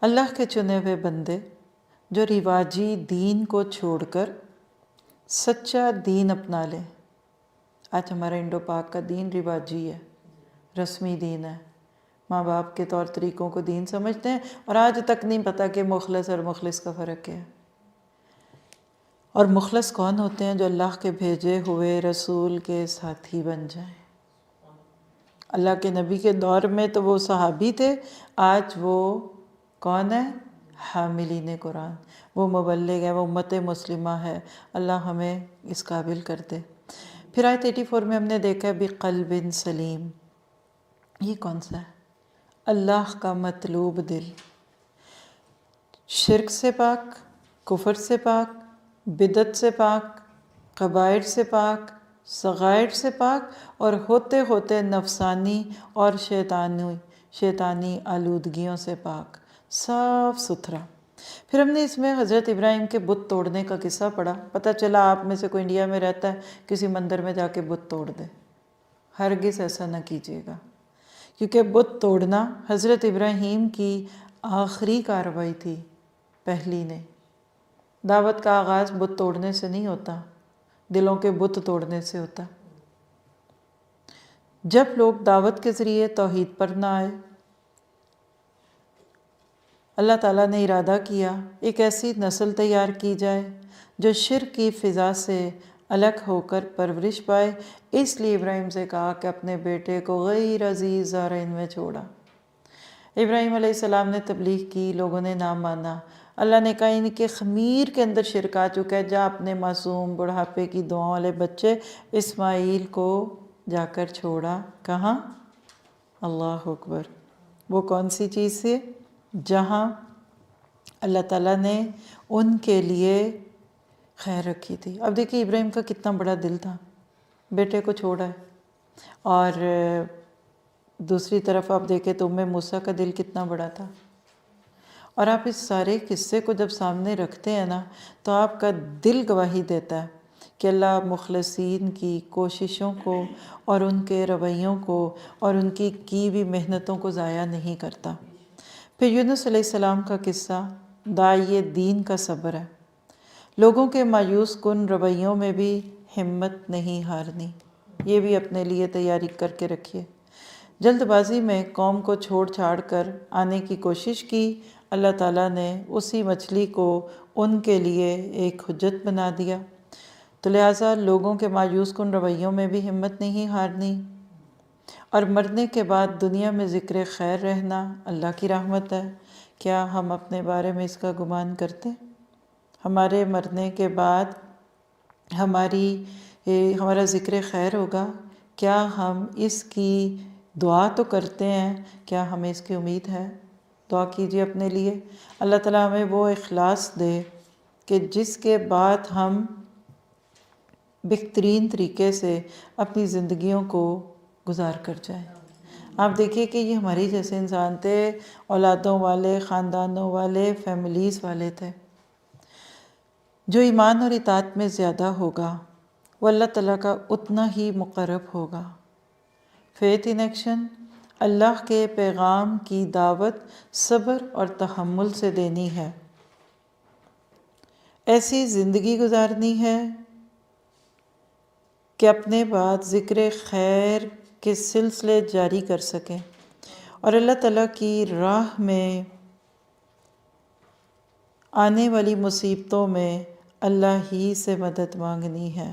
اللہ کے چنے ہوئے بندے جو رواجی دین کو چھوڑ کر سچا دین اپنا لیں۔ آج ہمارا انڈو پاک کا دین رواجی ہے، رسمی دین ہے، ماں باپ کے طور طریقوں کو دین سمجھتے ہیں، اور آج تک نہیں پتہ کہ مخلص اور مخلص کا فرق کیا ہے۔ اور مخلص کون ہوتے ہیں؟ جو اللہ کے بھیجے ہوئے رسول کے ساتھی بن جائیں۔ اللہ کے نبی کے دور میں تو وہ صحابی تھے، آج وہ کون ہے؟ حاملین قرآن، وہ مبلغ ہے، وہ امت مسلمہ ہے۔ اللہ ہمیں اس قابل کر دے۔ پھر آیت 84 میں ہم نے دیکھا ہے بقلب سلیم، یہ کون سا ہے؟ اللہ کا مطلوب دل، شرک سے پاک، کفر سے پاک، بدعت سے پاک، کبائر سے پاک، صغائر سے پاک، اور ہوتے ہوتے نفسانی اور شیطانی آلودگیوں سے پاک، صاف ستھرا۔ پھر ہم نے اس میں حضرت ابراہیم کے بت توڑنے کا قصہ پڑھا۔ پتہ چلا آپ میں سے کوئی انڈیا میں رہتا ہے، کسی مندر میں جا کے بت توڑ دے، ہرگز ایسا نہ کیجیے گا، کیونکہ بت توڑنا حضرت ابراہیم کی آخری کارروائی تھی، پہلی نہیں۔ دعوت کا آغاز بت توڑنے سے نہیں ہوتا، دلوں کے بت توڑنے سے ہوتا۔ جب لوگ دعوت کے ذریعے توحید پر نہ آئے، اللہ تعالیٰ نے ارادہ کیا ایک ایسی نسل تیار کی جائے جو شرک کی فضا سے الگ ہو کر پرورش پائے۔ اس لیے ابراہیم سے کہا کہ اپنے بیٹے کو غیر عزیز زارعین میں چھوڑا۔ ابراہیم علیہ السلام نے تبلیغ کی، لوگوں نے نہ مانا۔ اللہ نے کہا ان کے خمیر کے اندر شرک آ چکا ہے، جا اپنے معصوم بڑھاپے کی دعاؤں والے بچے اسماعیل کو جا کر چھوڑا۔ کہاں؟ اللہ اکبر۔ وہ کون سی چیز سے؟ جہاں اللہ تعالیٰ نے ان کے لیے خیر رکھی تھی۔ اب دیکھیے ابراہیم کا کتنا بڑا دل تھا، بیٹے کو چھوڑا ہے۔ اور دوسری طرف آپ دیکھیں تو موسیٰ کا دل کتنا بڑا تھا۔ اور آپ اس سارے قصے کو جب سامنے رکھتے ہیں نا، تو آپ کا دل گواہی دیتا ہے کہ اللہ مخلصین کی کوششوں کو اور ان کے رویوں کو اور ان کی بھی محنتوں کو ضائع نہیں کرتا۔ پھر یونس علیہ السلام کا قصہ داعی دین کا صبر ہے۔ لوگوں کے مایوس کن رویوں میں بھی ہمت نہیں ہارنی، یہ بھی اپنے لیے تیاری کر کے رکھیے۔ جلد بازی میں قوم کو چھوڑ چھاڑ کر آنے کی کوشش کی، اللہ تعالیٰ نے اسی مچھلی کو ان کے لیے ایک حجت بنا دیا۔ تو لہٰذا لوگوں کے مایوس کن رویوں میں بھی ہمت نہیں ہارنی، اور مرنے کے بعد دنیا میں ذکر خیر رہنا اللہ کی رحمت ہے۔ کیا ہم اپنے بارے میں اس کا گمان کرتے ہیں؟ ہمارے مرنے کے بعد ہمارا ذکر خیر ہوگا؟ کیا ہم اس کی دعا تو کرتے ہیں؟ کیا ہمیں اس کی امید ہے؟ دعا کیجیے اپنے لیے، اللہ تعالیٰ ہمیں وہ اخلاص دے کہ جس کے بعد ہم بہترین طریقے سے اپنی زندگیوں کو گزار کر جائیں۔ آپ دیکھیے کہ یہ ہماری جیسے انسان تھے، اولادوں والے، خاندانوں والے، فیملیز والے تھے۔ جو ایمان اور اطاعت میں زیادہ ہوگا وہ اللہ تعالیٰ کا اتنا ہی مقرب ہوگا۔ فیتھ ان ایکشن، اللہ کے پیغام کی دعوت صبر اور تحمل سے دینی ہے، ایسی زندگی گزارنی ہے کہ اپنے بعد ذکر خیر کے سلسلے جاری کر سکیں، اور اللہ تعالیٰ کی راہ میں آنے والی مصیبتوں میں اللہ ہی سے مدد مانگنی ہے۔